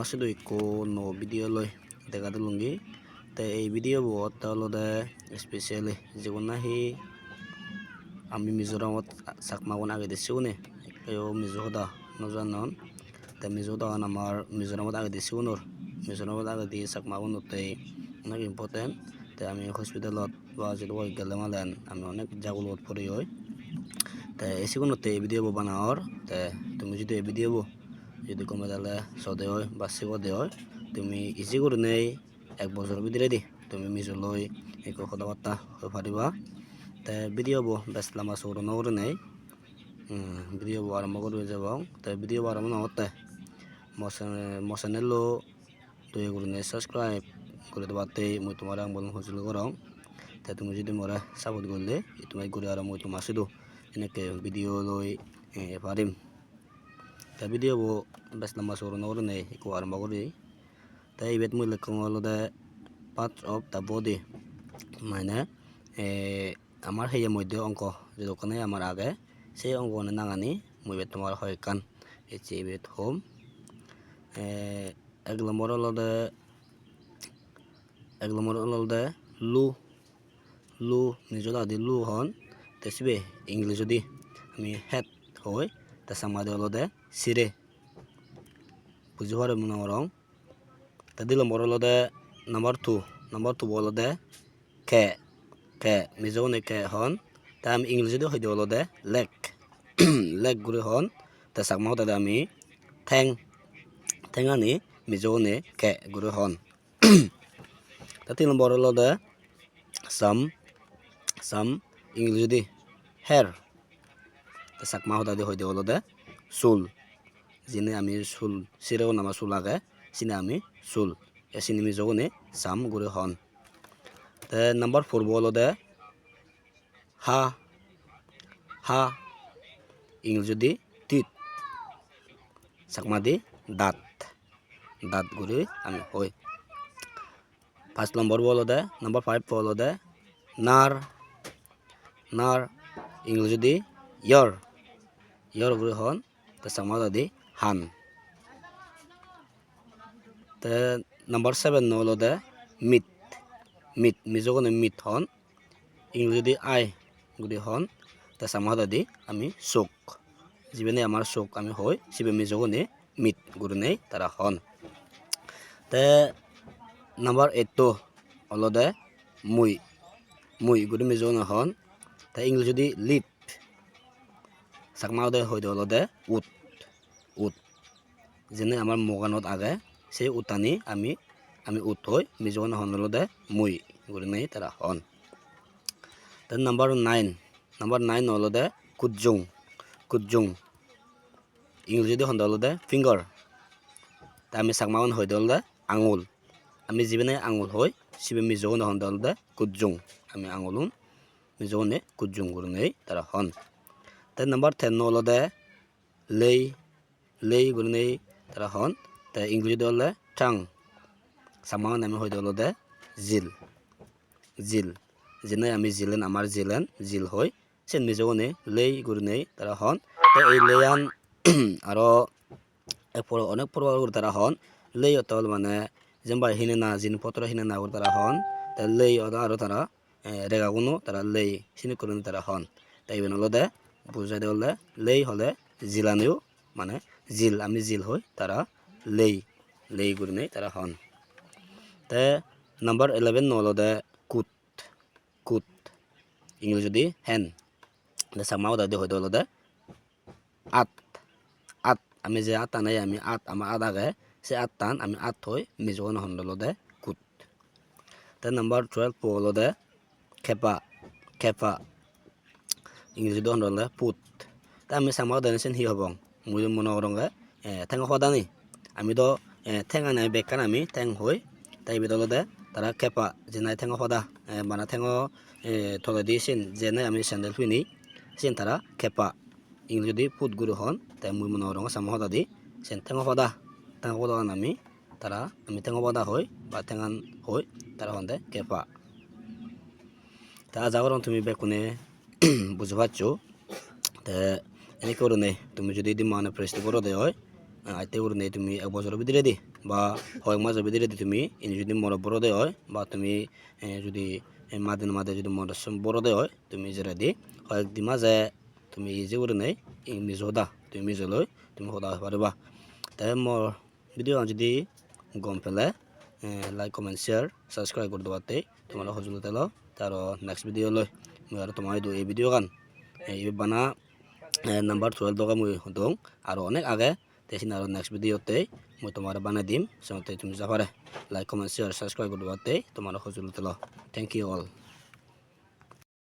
তোমার একো no video লই দেখা দিলুঙ্গি তাই এই ভিডিও বহুত তাহলে স্পেশালি যেগুলো নাহি আমি মিজোরামত চাকমাগুন আগে দিছিগুনে এও মিজো হদা নজানন তাই মিজো দাগান আমার মিজোরামত আগে দিছিগুনোর মিজোরামত আগে দিয়ে চাকমাগুন তাই অনেক ইম্পর্টেন্ট তাই আমি হসপিটালত বা যদি গেলে মালেন আমি অনেক জাগুলত পড়ি হয় তাই এসিগুনোতে এই ভিডিও বানাওয়ার তাই তুমি যদি এই ভিডিও যদি কমে তাহলে সদে হয় বা সিগদে হয় তুমি ইজি করে নেই 1 বছরের ভিতরে দি তুমি মিজো লই একো কথাবার্তা হয়ে পারিবা তাই ভিডিও বেশ লম্বা সৌর নগরে নেই ভিডিও আরম্ভ করে যাব তাই ভিডিও আরম্ভ নহতে মশানেলো তুই করে নেই সাবস্ক্রাইব করে দেবাতে মই তোমার আং বলুন হছিল করং তাই তুমি যদি মরে সাপোর্ট করলে তুমি করে আর মই তোমার শুধু এনেকে ভিডিও লই পারিম তাই ভিডিও বেশ লম্বা সৌর নগরে নেই একো আরম্ভ করি তাই এই বেত মই লেখা হলো পার্ট অফ দ্য বডি মানে আমার সেই মধ্যে অঙ্ক যে দোকানে আমার আগে সেই অঙ্ক নাঙানি মই বেত তোমার হয় কান এসে বেত হোম 1 নম্বর হলো লু লু নিজল আদি লু হন তেসবে ইংলিশ যদি আমি হেড হয় তা সামাদে হলো সিরে বুঝি পারে মনে রং তা 2 নম্বর হলো নাম্বার 2 হলো কে কে মিজনে কে হন তা আমি ইংলিশ যদি হইতে হলো লেগ লেগ গুলি হন তা সাকমাও তাদের আমি ঠেঙানি মিজনে কে গুলি হন তা 3 নম্বর হলো সাম ইংলিশ যদি হেয়ার তা সাকমাও তাদের হইতে হলো চুল যিনি আমি চুল সিরেও নামা চুল আগে সিনে আমি চুল এসিনি মিজনে সাম গুলি হন তা নাম্বার 4 হলো হা ইংলিশ যদি টিথ চাকমা দি দাঁত গুলি আমি হই 5 নম্বর হলো নাম্বার 5 হলো নার ইংলিশ যদি ইয়র গুলি হন তা চাকমা দি হান তে নাম্বার 7 হলো মিট মিজনে মিট হন ইংলিশ যদি আই গুলি হন তা চাকমা দি আমি চোখ যিবেনে আমার চোখ আমি হই সিবে মিজনে মিট গুলি নেই তারা হন তে নাম্বার 8 হলো মুই গুলি মিজনে হন তা ইংলিশ যদি লিপ চাকমা হইতে হলো উট যেনে আমার মগানত আগে সেই উটানি আমি উট হই মিজনে হন হলো মুই গুলি নেই তারা হন তে নাম্বার 9 হলো কুজুং ইংলিশ যদি হন হলো ফিঙ্গার তা আমি চাকমাউন হইতে হলো আঙুল আমি যিবেনে আঙুল হই সিবে মিজনে হন হলো কুজুং আমি আঙুলুন মিজনে কুজুং গুলি নেই তারা হন তে নাম্বার 10 হলো লেই গুলি নেই তারা হন তা ইংলিশ হলো টাং চাকমাউন আমি হইতে হলো জিল যেনে আমি জিলেন আমার জিল হই সে মিজনে লেই গুলি নেই তারা হন তা এই লেয়ান আরো অনেক প্রকার করে তারা হন লেই অতল মানে যেমন হিনে না জিনিসপত্র হিনে না করে তারা হন তা লেই আরো তারা রেগাগুনো তারা লেই সিনি করে তারা হন তাই ইবেন হলো বুঝাই হলে লেই হলে জিলানিও মানে জিল আমি জিল হই তারা লেই করে নেই তারা হন তে নাম্বার 11 হলো কুত ইংলিশ যদি হেন চাকমাও দাদি হইতে হলো আত আমি যে আত নাই আমি আমার আত আগে সে আত টান আমি আত হই মিজনে হন হলো কুত তে নাম্বার 12 হলো খেপা ইংলিশ যদি হন হলো পুত তা আমি চাকমাও দানিছেন হি হবং মুই মনে করঙ্গে ঠেঙ সদানি আমি তো ঠেঙা নাই বেকান আমি ঠেং হই তাই বেদল তারা খেপা যে নাই ঠেঙ সদা মানে ঠেঙ থলে দিয়ে যেনে আমি স্যান্ডেল পিনি সেন তারা খেপা ইংলিশ যদি পুত গুরু হন তাই মুই মনে রঙ সাম সদা দি সেন ঠেঙ সদা আমি ঠেঙ সদা হই বা ঠেঙান হই তারা হন খেপা তা যাওয়ার তুমি বেকুনে বুঝে পাচ্ছো তে এনে করে নেই তুমি যদি মানে প্রেসটি করে দেয় হয় আইতে করে নেই তুমি 1 বছরের ভিতরে দি বা হয় মাঝে ভিতরে তুমি ইনি যদি মর বড়দে হয় বা তুমি যদি মাঝে মাঝে যদি মর বড়দে হয় তুমি যেটা দি হয় দি মাঝে তুমি ইজি করে নেই মিজ হদা তুমি মিজ লই তুমি হদা পারবা তাই মোর ভিডিও যদি গম পেলে লাইক কমেন্ট শেয়ার সাবস্ক্রাইব করে দেওয়াতে তোমার সজুল তেল তার নেক্সট ভিডিও লই মই আর তোমার এই ভিডিও গান এই বানা নাম্বার 12 দোকা মই দং আর অনেক আগে তেসিন আর নেক্সট ভিডিওতে মই তোমার বানাই দিম সাথে তুমি যাবারে লাইক কমেন্ট শেয়ার সাবস্ক্রাইব করে দেওয়াতে তোমার সজুল তেল থ্যাংক ইউ অল